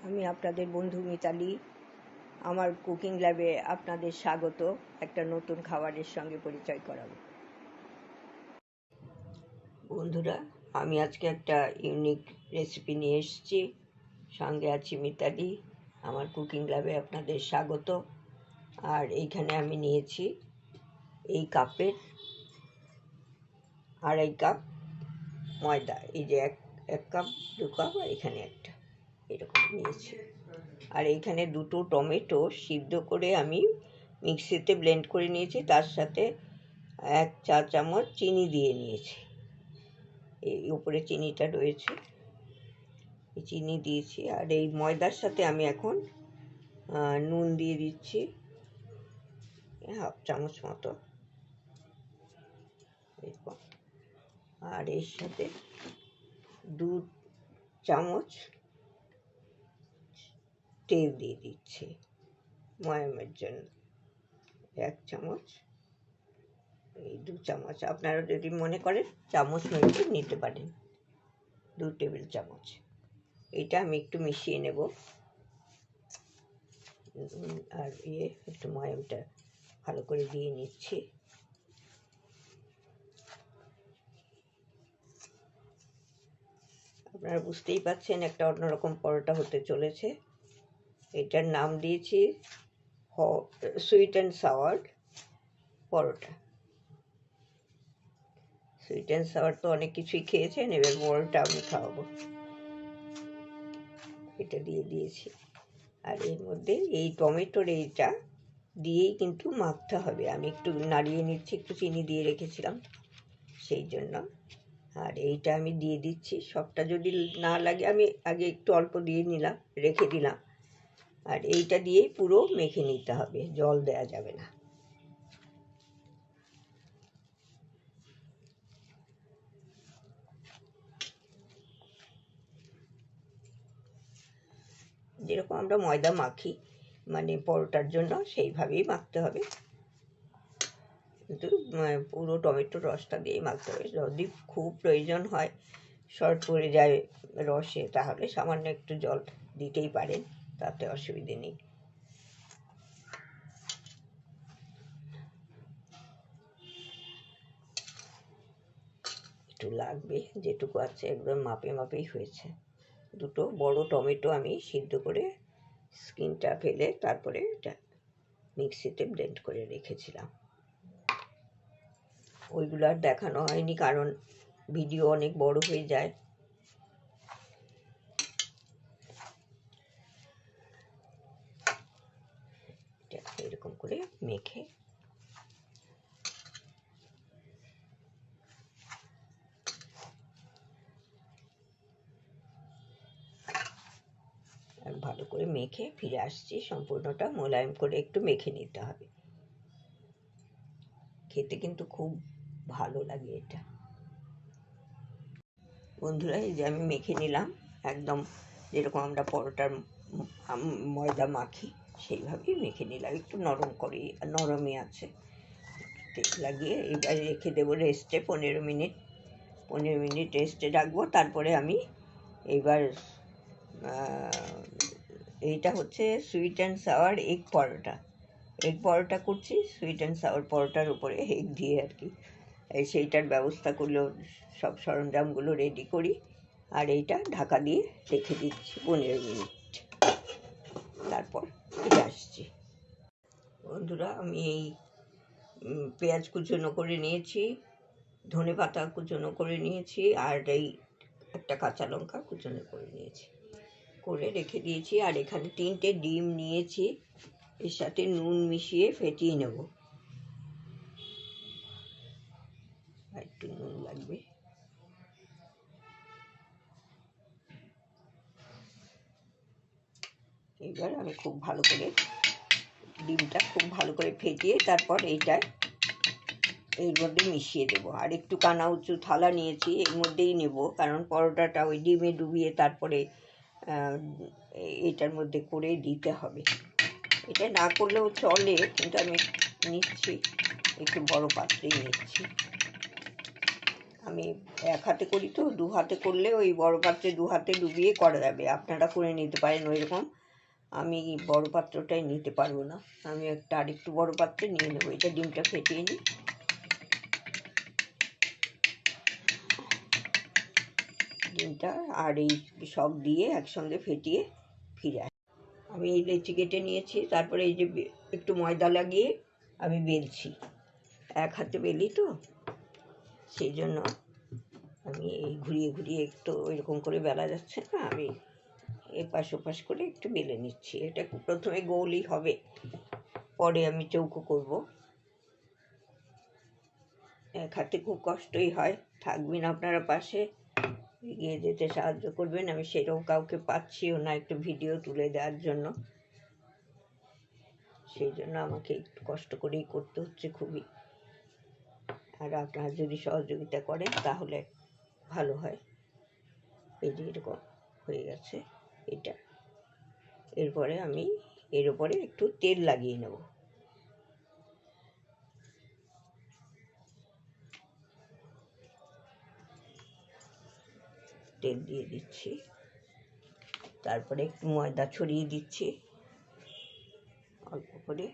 আমি আপনাদের বন্ধু মিতালি। আমার কুকিং ল্যাবে আপনাদের স্বাগত। একটা নতুন খাবারের সঙ্গে পরিচয় করাবো। বন্ধুরা, আমি আজকে একটা ইউনিক রেসিপি নিয়ে এসেছি। সঙ্গে আছি মিতালি। আমার কুকিং ল্যাবে আপনাদের স্বাগত। আর এইখানে আমি নিয়েছি এই কাপের 2.5 কাপ ময়দা। এই যে এক কাপ, 2 কাপ, আর এখানে একটা, এরকম নিয়েছি। আর এইখানে 2টো টমেটো সিদ্ধ করে আমি মিক্সিতে ব্লেন্ড করে নিয়েছি। তার সাথে 1 চা চামচ চিনি দিয়ে নিয়েছি। এই উপরে চিনিটা রয়েছে, এই চিনি দিয়েছি। আর এই ময়দার সাথে আমি এখন নুন দিয়ে দিচ্ছি 1/2 চামচ মতো। আর এর সাথে 2 চামচ তেল দিয়ে দিচ্ছি ময়ামের জন্য। 1 চামচ, এই 2 চামচ, আপনারা যদি মনে করেন চামচ মেপে নিতে পারেন। 2 টেবিল চামচ। এটা আমি একটু মিশিয়ে নেব। আর একটু ময়ামটা ভালো করে দিয়ে নিচ্ছি। আপনারা বুঝতেই পাচ্ছেন একটা অন্যরকম পরোটা হতে চলেছে। এটার নাম দিয়েছি sweet and sour paratha. Sweet and sour তো অনেক কিছুই খেয়েছেন, এবার পরোটা আমি খাওয়াবো। এটা দিয়ে দিয়েছি। আর এর মধ্যে এই টমেটোর এইটা দিয়েই কিন্তু মাখতে হবে। আমি একটু নাড়িয়ে নিচ্ছি, একটু চিনি দিয়ে রেখেছিলাম সেই জন্য। আর এইটা আমি দিয়ে দিচ্ছি। সবটা যদি না লাগে আমি আগে একটু অল্প দিয়ে নিলাম, রেখে দিলাম। আর এইটা দিয়েই পুরো মেখে নিতে হবে, জল দেওয়া যাবে না। যেরকম আমরা ময়দা মাখি মানে পরোটার জন্য, সেইভাবেই মাখতে হবে। কিন্তু পুরো টমেটোর রসটা দিয়েই মাখতে হবে। যদি খুব প্রয়োজন হয়, শর্ট পড়ে যায় রসে, তাহলে সামান্য একটু জল দিতেই পারেন, তাতে অসুবিধে নেই। একটু লাগবে, যেটুকু আছে একদম মাপে মাপেই হয়েছে। 2টো বড় টমেটো আমি সিদ্ধ করে স্কিনটা ফেলে তারপরে এটা মিক্সিতে ব্লেন্ড করে রেখেছিলাম। ওইগুলো আর দেখানো হয়নি, কারণ ভিডিও অনেক বড় হয়ে যায়। এরকম করে মেখে ভালো করে মেখে ফিরে আসছি। সম্পূর্ণটা মোলায়েম করে একটু মেখে নিতে হবে। খেতে কিন্তু খুব ভালো লাগে এটা। বন্ধুরা, এই যে আমি মেখে নিলাম, একদম যেরকম আমরা পরোটার ময়দা মাখি সেইভাবেই মেখে নিলাম। একটু নরম করে, নরমই আছে। তেল লাগিয়ে এবার রেখে দেবো রেস্টে 15 মিনিট। 15 মিনিট রেস্টে রাখবো। তারপরে আমি এইবার এইটা হচ্ছে sweet and sour egg paratha. Egg paratha করছি সুইট অ্যান্ড সাওয়ার পরোটার উপরে এগ দিয়ে আর কি। সেইটার ব্যবস্থা করলেও সব সরঞ্জামগুলো রেডি করি। আর এইটা ঢাকা দিয়ে রেখে দিচ্ছি 15 মিনিট। তারপর ফিরে আসছি। বন্ধুরা, আমি এই পেঁয়াজ কুচনো করে নিয়েছি, ধনে পাতা কুচনো করে নিয়েছি, আর এই একটা কাঁচা লঙ্কা কুচনো করে নিয়েছি, করে রেখে দিয়েছি। আর এখানে 3টে ডিম নিয়েছি, এর সাথে নুন মিশিয়ে ফেটিয়ে নেব। একটু নুন লাগবে। এবার আমি খুব ভালো করে ডিমটা খুব ভালো করে ফেটিয়ে তারপর এইটায় এর মধ্যে মিশিয়ে দেবো। আর একটু কানা উঁচু থালা নিয়েছি, এর মধ্যেই নেব, কারণ পরোটাটা ওই ডিমে ডুবিয়ে তারপরে এটার মধ্যে করে দিতে হবে। এটা না করলেও চলে, কিন্তু আমি নিচ্ছি একটু বড় পাত্রেই নিচ্ছি। আমি এক হাতে করি তো, দু হাতে করলে ওই বড় পাত্রে দু হাতে ডুবিয়ে করা যাবে, আপনারা করে নিতে পারেন ওই রকম। আমি বড় পাত্রটাই নিতে পারবো না, আমি একটা আরেকটু বড় পাত্রে নিয়ে নেবো। এটা ডিমটা ফেটিয়ে নিই। ডিমটা আর এই সব দিয়ে একসঙ্গে ফেটিয়ে ফিরে আসি। আমি এই লেচি কেটে নিয়েছি, তারপরে এই যে একটু ময়দা লাগিয়ে আমি বেলছি, এক হাতে বেলি তো, সেই জন্য আমি এই ঘুরিয়ে ঘুরিয়ে একটু ওইরকম করে বেলা যাচ্ছে না, আমি এপাশ ওপাশ করে একটু বেলে নিচ্ছি। এটা প্রথমে গোলই হবে, পরে আমি চৌকো করব। এক হাতে খুব কষ্টই হয়, থাকবেন আপনারা পাশে, এগিয়ে যেতে সাহায্য করবেন। আমি সেরকম কাউকে পাচ্ছিও না একটু ভিডিও তুলে দেওয়ার জন্য, সেই জন্য আমাকে একটু কষ্ট করেই করতে হচ্ছে খুবই। আর আপনারা যদি সহযোগিতা করেন তাহলে ভালো হয়। এই যে এরকম হয়ে গেছে এটা। এরপরে আমি এর উপরে একটু তেল লাগিয়ে নেব। তেল দিয়ে দিচ্ছি, তারপরে একটু ময়দা ছড়িয়ে দিচ্ছি অল্প করে,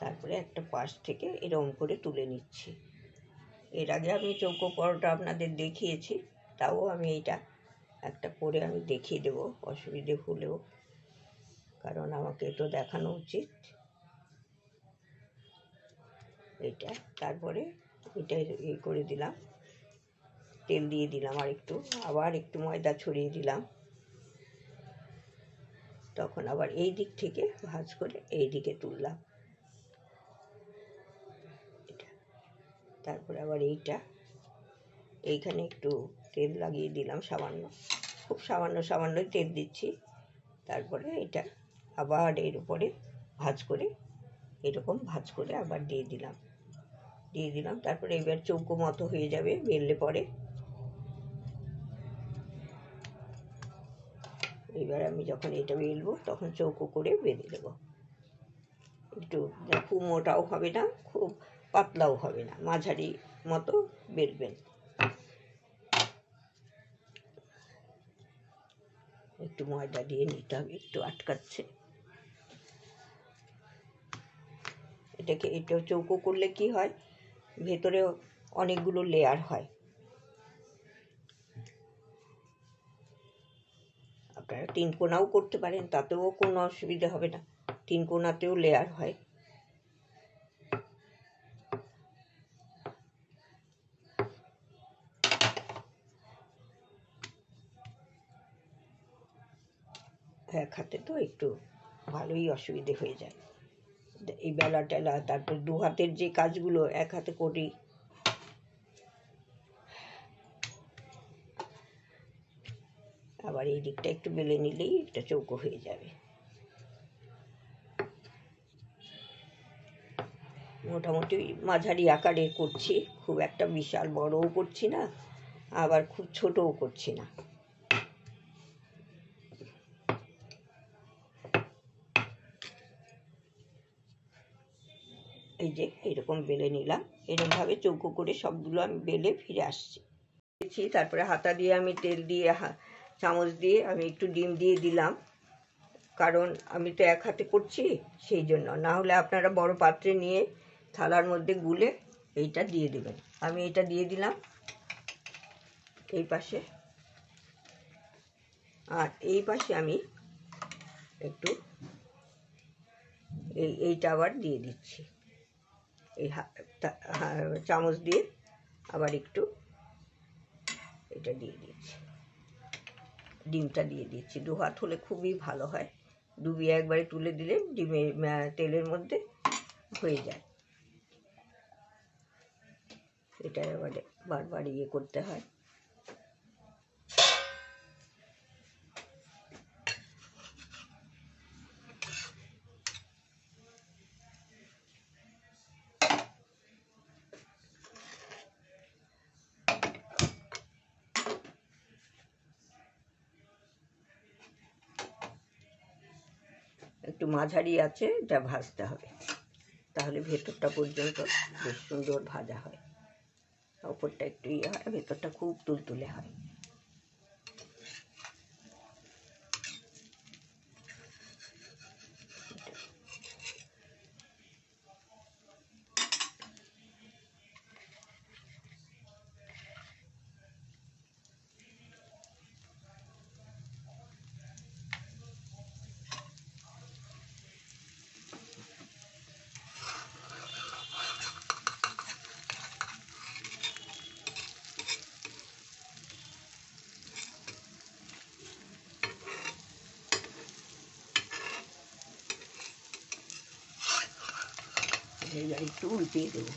তারপরে একটা পাশ থেকে এরকম করে তুলে নিচ্ছি। এর আগে আমি চৌকো পরোটা আপনাদের দেখিয়েছি, তাও আমি এটা একটা করে আমি দেখিয়ে দেব, অসুবিধে হলেও, কারণ আমাকে তো দেখানো উচিত। এটা তারপরে এটা এই করে দিলাম, তেল দিয়ে দিলাম আর একটু, আবার একটু ময়দা ছড়িয়ে দিলাম, তখন আবার এই দিক থেকে ভাঁজ করে এই দিকে তুললাম এটা। তারপরে আবার এইখানে একটু তেল লাগিয়ে দিলাম সামান্য, খুব সামান্যই তেল দিচ্ছি। তারপরে এটা আবার এর উপরে ভাঁজ করে এরকম ভাঁজ করে আবার দিয়ে দিলাম। তারপরে এবার চৌকো মতো হয়ে যাবে বেললে পরে। এবার আমি যখন এটা বেলবো তখন চৌকো করে বেঁধে দেবো। একটু খুব মোটাও হবে না, খুব পাতলাও হবে না, মাঝারি মতো বেলবেন। একটু ময়দা দিয়ে নিতে হবে, একটু আটকাচ্ছে। এটা চৌকো করলে কি হয়, ভেতরে অনেকগুলো লেয়ার হয়। আপনারা 3 কোণাও করতে পারেন, তাতেও কোনো অসুবিধা হবে না, 3 কোণাতেও লেয়ার হয়। এক হাতে তো একটু ভালোই অসুবিধে হয়ে যায় এই বেলা টেলা, তারপর দু হাতের যে কাজগুলো এক হাতে করি। আবার এই দিকটা একটু বেলে নিলেই এটা চৌকো হয়ে যাবে। মোটামুটি মাঝারি আকারে করছি, খুব একটা বিশাল বড়ও করছি না, আবার খুব ছোটও করছি না। এই যে এরকম বেলে নিলাম, এরকমভাবে চৌকো করে সবগুলো আমি বেলে ফিরে আসছি। তারপরে হাতা দিয়ে আমি তেল দিয়ে চামচ দিয়ে আমি একটু ডিম দিয়ে দিলাম, কারণ আমি তো এক হাতে করছি সেই জন্য। না হলে আপনারা বড় পাত্রে নিয়ে থালার মধ্যে গুলে এইটা দিয়ে দেবেন। আমি এটা দিয়ে দিলাম এই পাশে, আর এই পাশে আমি একটু এইটা আবার দিয়ে দিচ্ছি, এই চামচ দিয়ে আবার একটু এটা দিয়ে দিচ্ছি, ডিমটা দিয়ে দিচ্ছি। দু হাত হলে খুবই ভালো হয়, ডুবিয়ে একবারে তুলে দিলে ডিমের তেলের মধ্যে হয়ে যায়। এটা এবারে বারবার ইয়ে করতে হয়। একটু মাঝারি আছে এটা ভাজতে হবে, তাহলে ভেতরটা পর্যন্ত বেশ সুন্দর ভাজা হয়। ওপরটা একটু ইয়ে হয়, ভেতরটা খুব তুলতুলে হয়। এবার একটু উল্টিয়ে দেবো,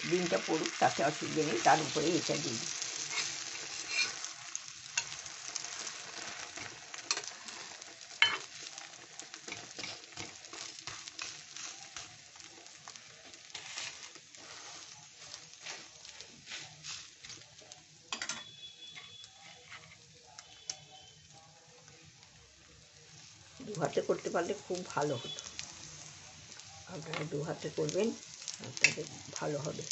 ডিমটা পড়ুক, তাতে অসুবিধে নেই, তার উপরে এটা দিই। দু হাতে করতে পারলে খুব ভালো হতো, আপনারা দু হাতে করবেন, আপনাদের ভালো হবে।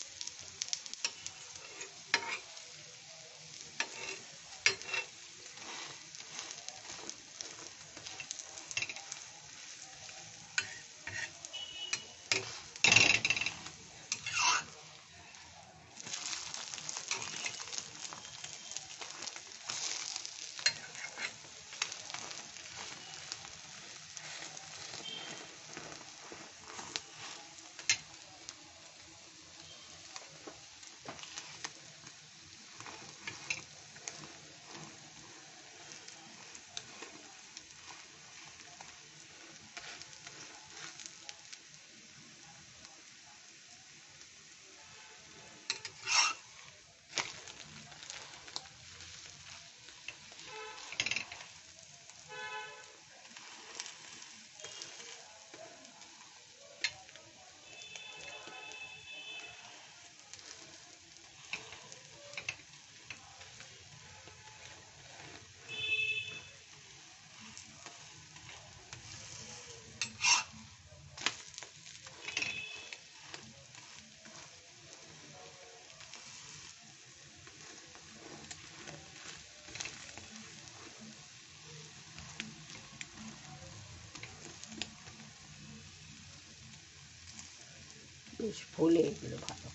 বেশ ফোলে এগুলো ভালো,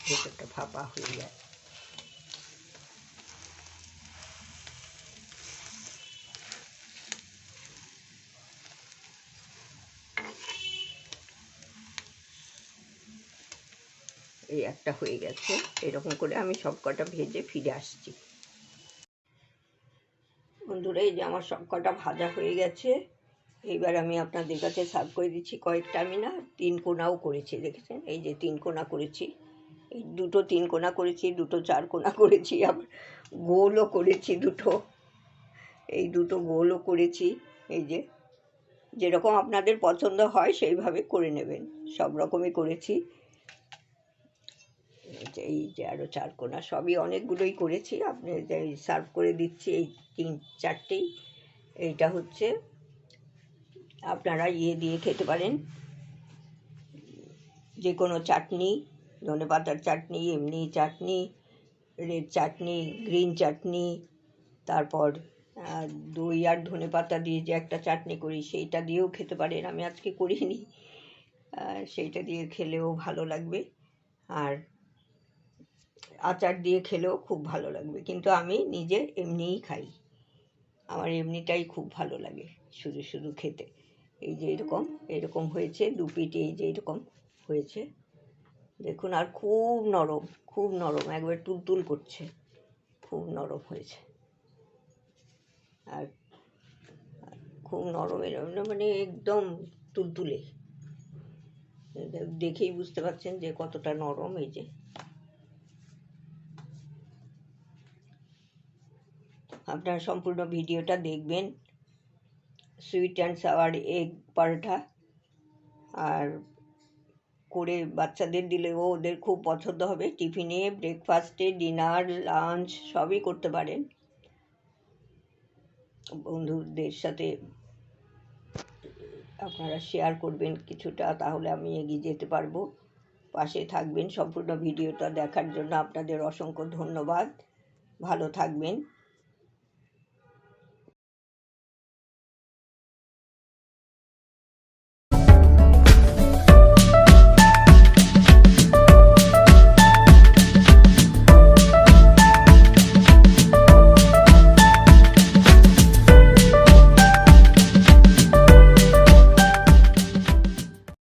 ভেতরটা ফাঁপা হয়ে যায়। এই একটা হয়ে গেছে, এরকম করে আমি সব কটা ভেজে ফিরে আসছি। বন্ধুরা, এই যে আমার সব কটা ভাজা হয়ে গেছে, এইবার আমি আপনাদের কাছে সার্ভ করে দিচ্ছি। কয়েকটা আমি না 3 কোনাও করেছি, দেখেছেন? এই যে 3 কোনা করেছি, এই দুটো 3 কোনা করেছি, দুটো 4 কোনা করেছি, আবার গোলও করেছি দুটো, এই দুটো গোলও করেছি। এই যে যেরকম আপনাদের পছন্দ হয় সেইভাবে করে নেবেন, সব রকমই করেছি। এই যে আরও 4 কোনা, সবই অনেকগুলোই করেছি। আপনি সার্ভ করে দিচ্ছি এই 3-4টেই। এইটা হচ্ছে আপনারা দিয়ে খেতে পারেন, যে কোনো চাটনি, ধনেপাতার চাটনি, এমনি চাটনি, রেড চাটনি, গ্রিন চাটনি, তারপর দই আর ধনেপাতা দিয়ে যে একটা চাটনি করি সেইটা দিয়েও খেতে পারেন। আমি আজকে করিনি, সেইটা দিয়ে খেলেও ভালো লাগবে, আর আচার দিয়ে খেলেও খুব ভালো লাগবে। কিন্তু আমি নিজে এমনিই খাই, আমার এমনিটাই খুব ভালো লাগে শুধু শুধু খেতে। এই যে এরকম এরকম হয়েছে, 2 পিঠে এই যে এরকম হয়েছে, দেখুন। আর খুব নরম, খুব নরম, একবার তুলতুল করছে, খুব নরম হয়েছে। আর খুব নরম, এরকম মানে একদম তুলতুলে, দেখেই বুঝতে পারছেন যে কতটা নরম। এই যে আপনারা সম্পূর্ণ ভিডিওটা দেখবেন। সুইট অ্যান্ড সাওয়ার এগ পরোটা, আর করে বাচ্চাদের দিলেও ওদের খুব পছন্দ হবে। টিফিনে, ব্রেকফাস্টে, ডিনার, লাঞ্চ সবই করতে পারেন। বন্ধুদের সাথে আপনারা শেয়ার করবেন কিছুটা, তাহলে আমি এগিয়ে যেতে পারবো। পাশে থাকবেন। সম্পূর্ণ ভিডিওটা দেখার জন্য আপনাদের অসংখ্য ধন্যবাদ। ভালো থাকবেন।